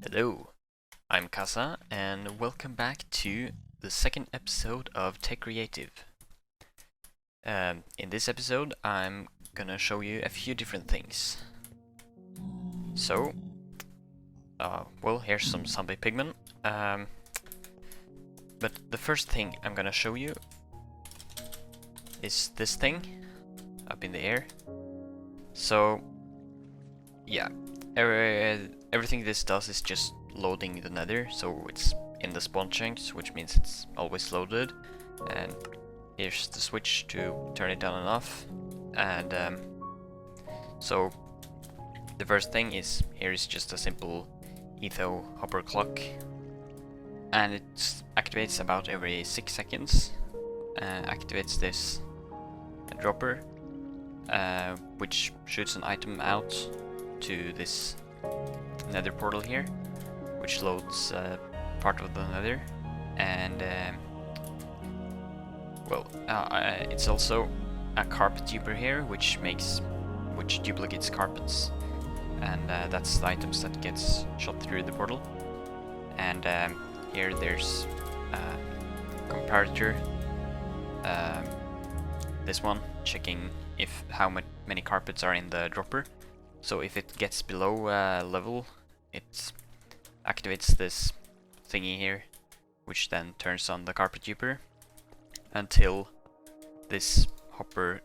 Hello, I'm Kasa, and welcome back to the second episode of Techreative. In this episode, I'm gonna show you a few different things. So, well, here's some zombie pigmen. But the first thing I'm gonna show you is this thing up in the air. So, yeah, everything this does is just loading the nether, so it's in the spawn chunks, which means it's always loaded. And here's the switch to turn it down and off. And so the first thing is, here is just a simple etho hopper clock, and it activates about every 6 seconds. Activates this dropper, which shoots an item out to this nether portal here, which loads part of the nether. And well, it's also a carpet duper here, which duplicates carpets, and that's the items that gets shot through the portal. And here there's a comparator, this one checking if how many carpets are in the dropper. So if it gets below level, it activates this thingy here, which then turns on the carpet duper until this hopper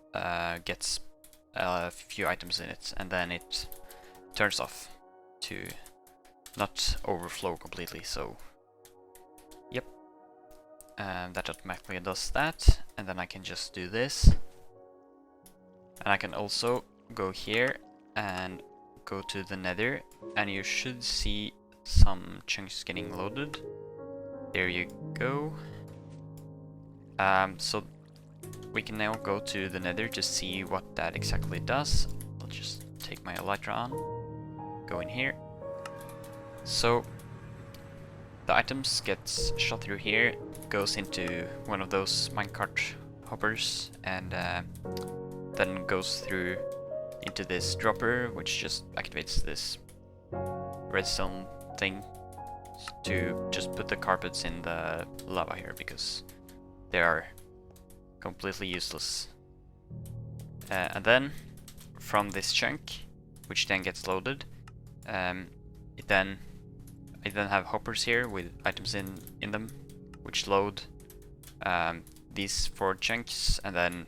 gets a few items in it, and then it turns off to not overflow completely. So yep, that automatically does that, and then I can just do this, and I can also go here and go to the nether, and you should see some chunks getting loaded. There you go. So we can now go to the nether to see what that exactly does. I'll just take my elytra on, go in here. So the items gets shot through here, goes into one of those minecart hoppers, and then goes through into this dropper, which just activates this redstone thing to just put the carpets in the lava here, because they are completely useless. And then from this chunk, which then gets loaded, I then have hoppers here with items in them, which load these 4 chunks, and then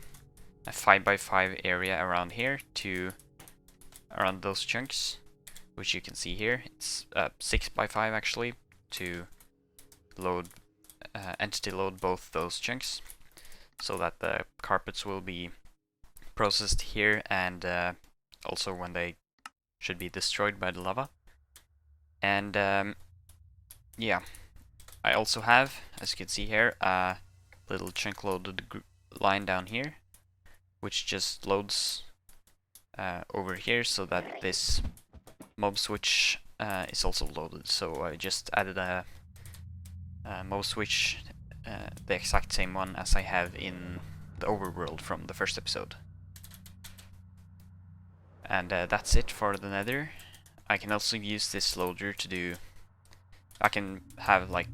a 5x5 area around here around those chunks, which you can see here. It's 6x5 actually, to load entity load both those chunks, so that the carpets will be processed here, and also when they should be destroyed by the lava. And yeah, I also have, as you can see here, a little chunk loaded line down here, which just loads over here, so that this mob switch is also loaded. So I just added a mob switch, the exact same one as I have in the overworld from the first episode. And that's it for the nether. I can also use this loader to do, I can have like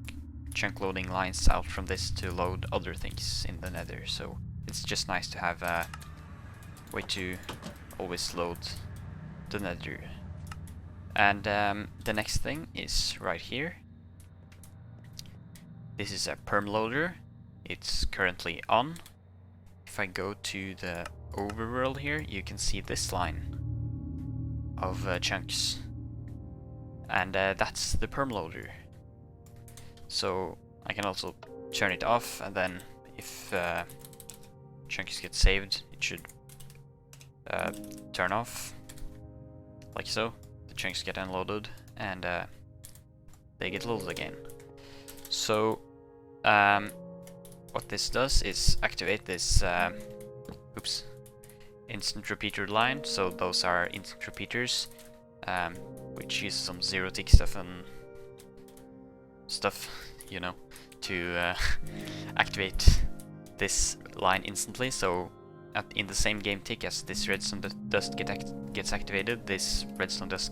chunk loading lines out from this to load other things in the nether. So it's just nice to have a way to always load the nether. And the next thing is right here. This is a Permaloader. It's currently on. If I go to the overworld here, you can see this line of chunks, and that's the Permaloader. So I can also turn it off, and then if chunks get saved, it should turn off, like so. The chunks get unloaded, and they get loaded again. So what this does is activate this instant repeater line. So those are instant repeaters, which use some zero tick stuff, you know, to activate this line instantly. So in the same game tick as this redstone dust gets activated, this redstone dust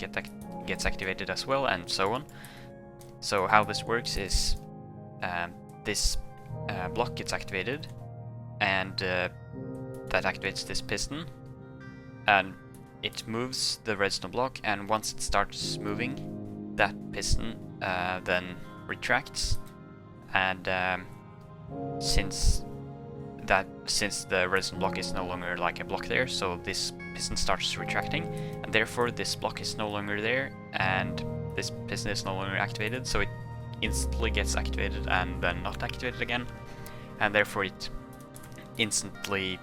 gets activated as well, and so on. So how this works is this block gets activated, and that activates this piston, and it moves the redstone block, and once it starts moving, that piston then retracts, and since the redstone block is no longer like a block there, so this piston starts retracting, and therefore this block is no longer there, and this piston is no longer activated, so it instantly gets activated and then not activated again, and therefore it instantly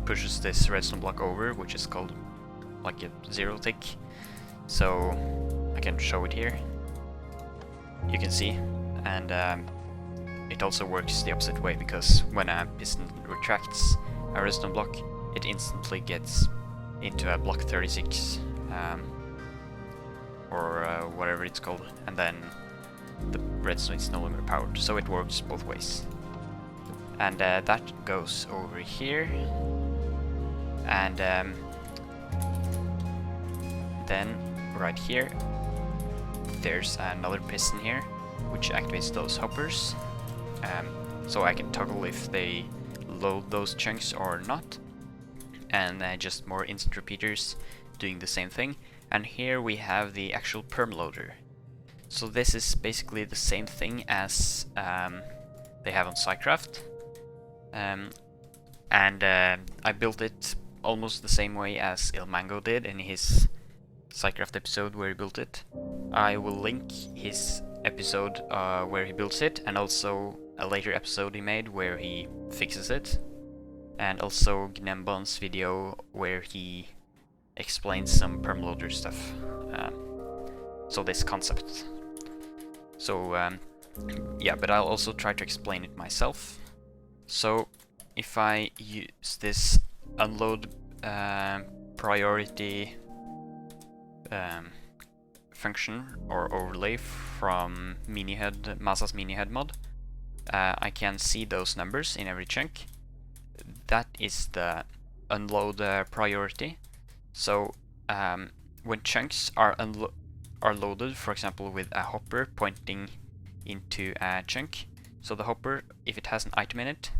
pushes this redstone block over, which is called like a 0 tick. So I can show it here. You can see, and it also works the opposite way, because when a piston retracts a redstone block, it instantly gets into a block 36 or whatever it's called, and then the redstone is no longer powered. So it works both ways. And that goes over here, and then right here there's another piston here which activates those hoppers, so I can toggle if they load those chunks or not, and just more instant repeaters doing the same thing. And here we have the actual Permaloader. So this is basically the same thing as they have on SciCraft, and I built it almost the same way as ilmango did in his SciCraft episode where he built it. I will link his episode where he builds it, and also a later episode he made where he fixes it, and also Gnembon's video where he explains some Permaloader stuff. So this concept. So yeah, but I'll also try to explain it myself. So if I use this unload priority function or overlay from MiniHUD, Masa's MiniHUD mod, I can see those numbers in every chunk. That is the unload priority. So when chunks are loaded, for example with a hopper pointing into a chunk, so the hopper, if it has an item in it,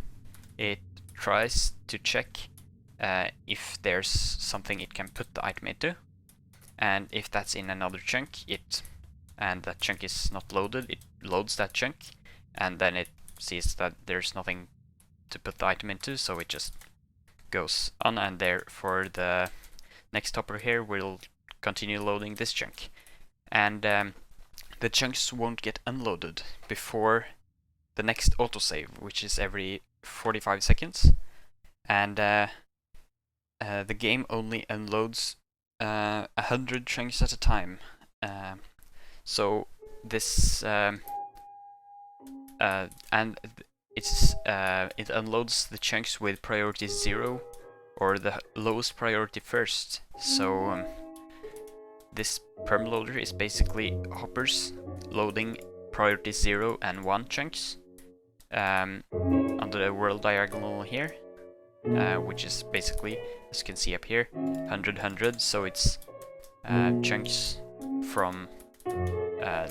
it tries to check if there's something it can put the item into, and if that's in another chunk, and that chunk is not loaded, it loads that chunk, and then it sees that there's nothing to put the item into, so it just goes on, and therefore the next hopper here will continue loading this chunk. And the chunks won't get unloaded before the next autosave, which is every 45 seconds. And the game only unloads 100 chunks at a time. So this and it unloads the chunks with priority 0 or the lowest priority first. So this Permaloader is basically hoppers loading priority 0 and 1 chunks on the world diagonal here, which is basically, as you can see up here, 100, 100. So it's chunks from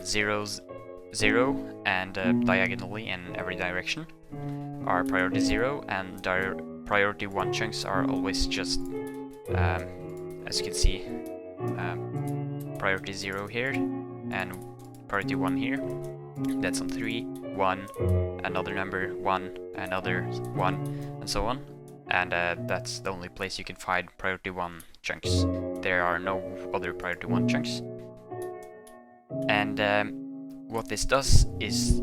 0, 0, and diagonally in every direction are priority 0, and priority 1 chunks are always just, as you can see, priority 0 here and priority 1 here. That's on 3, 1, another number, 1, another 1, and so on. And that's the only place you can find priority 1 chunks. There are no other priority 1 chunks. And what this does is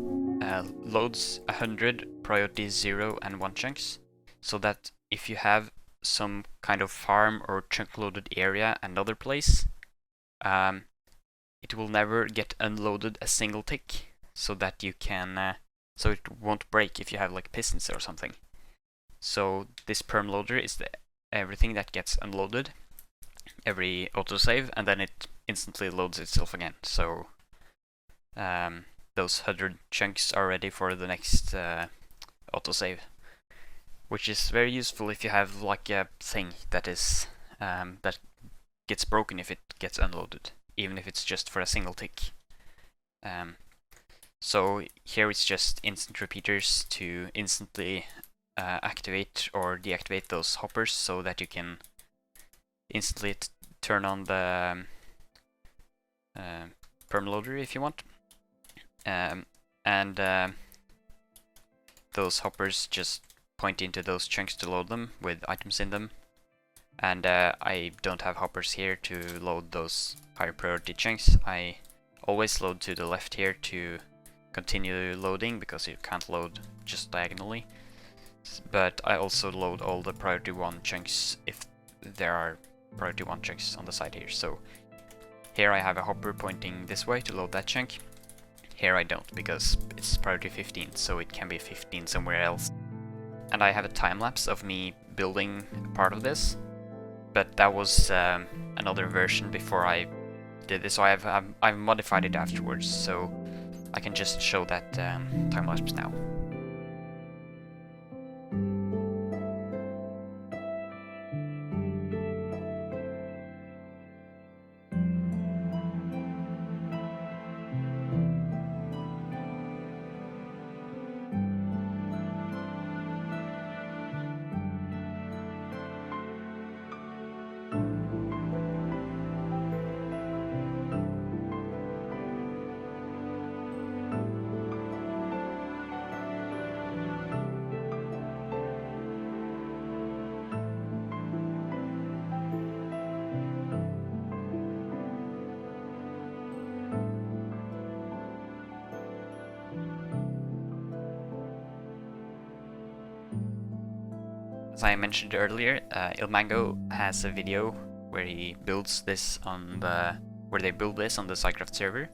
loads 100 priority 0 and 1 chunks, so that if you have some kind of farm or chunk loaded area another place, it will never get unloaded a single tick, so that you can so it won't break if you have like pistons or something. So this Permaloader is everything that gets unloaded every autosave, and then it instantly loads itself again. So those 100 chunks are ready for the next autosave, which is very useful if you have like a thing that is that gets broken if it gets unloaded. even if it's just for a single tick. So here it's just instant repeaters to instantly activate or deactivate those hoppers so that you can instantly turn on the Permaloader if you want. Those hoppers just point into those chunks to load them with items in them. And I don't have hoppers here to load those higher priority chunks. I always load to the left here to continue loading, because you can't load just diagonally. But I also load all the priority 1 chunks if there are priority 1 chunks on the side here. So here I have a hopper pointing this way to load that chunk. Here I don't, because it's priority 15, so it can be 15 somewhere else. And I have a time lapse of me building part of this, but that was another version before I did this, so I've modified it afterwards, so I can just show that time lapse now. As I mentioned earlier, Ilmango has a video where he builds this on the they build this on the SciCraft server.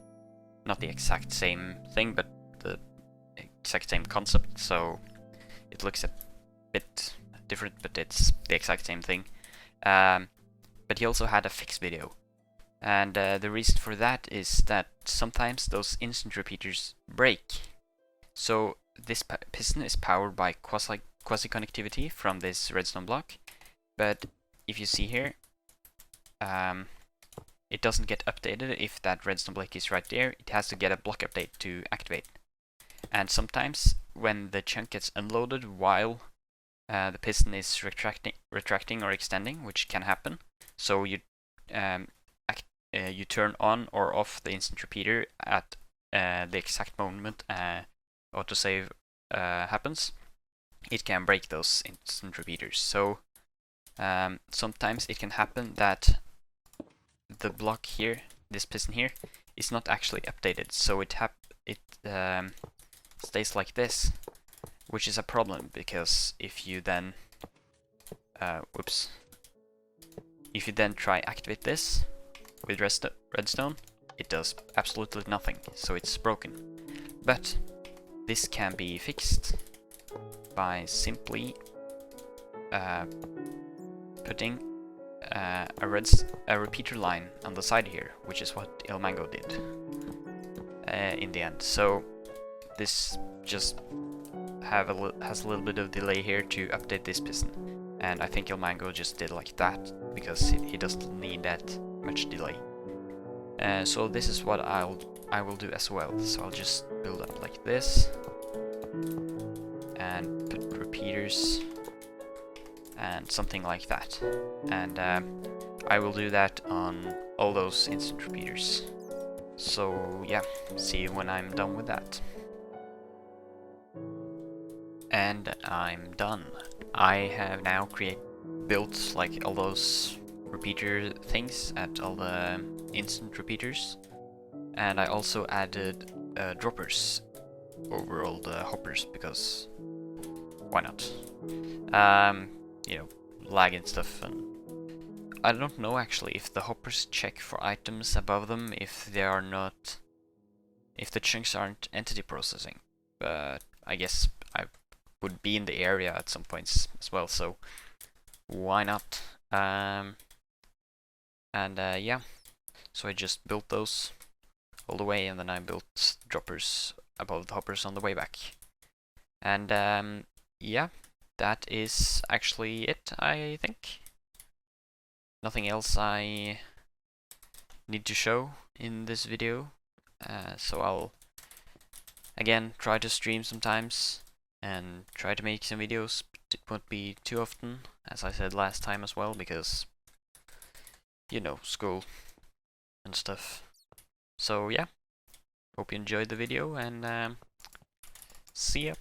Not the exact same thing, but the exact same concept. So it looks a bit different, but it's the exact same thing. But he also had a fix video, and the reason for that is that sometimes those instant repeaters break. So this piston is powered by quasi-connectivity from this redstone block, but if you see here, it doesn't get updated if that redstone block is right there. It has to get a block update to activate. And sometimes when the chunk gets unloaded while the piston is retracting or extending, which can happen, so you turn on or off the instant repeater at the exact moment autosave happens, it can break those instant repeaters. So sometimes it can happen that the block here, this piston here, is not actually updated, so it stays like this, which is a problem, because if you then if you then try activate this with redstone, it does absolutely nothing, so it's broken. But this can be fixed by simply putting a repeater line on the side here, which is what Ilmango did in the end. So this just has a little bit of delay here to update this piston, and I think Ilmango just did like that because he doesn't need that much delay. So this is what I will do as well. So I'll just build up like this and put repeaters and something like that, and I will do that on all those instant repeaters. So yeah, see you when I'm done with that. And I'm done. I have now built like all those repeater things at all the instant repeaters, and I also added droppers over all the hoppers, because why not? You know, lag and stuff. And I don't know actually if the hoppers check for items above them if the chunks aren't entity processing, but I guess I would be in the area at some points as well, so why not? Yeah, so I just built those all the way, and then I built droppers above the hoppers on the way back. And yeah, that is actually it, I think. Nothing else I need to show in this video. So I'll again try to stream sometimes and try to make some videos, but it won't be too often, as I said last time as well, because you know, school and stuff. So yeah, hope you enjoyed the video, and see ya.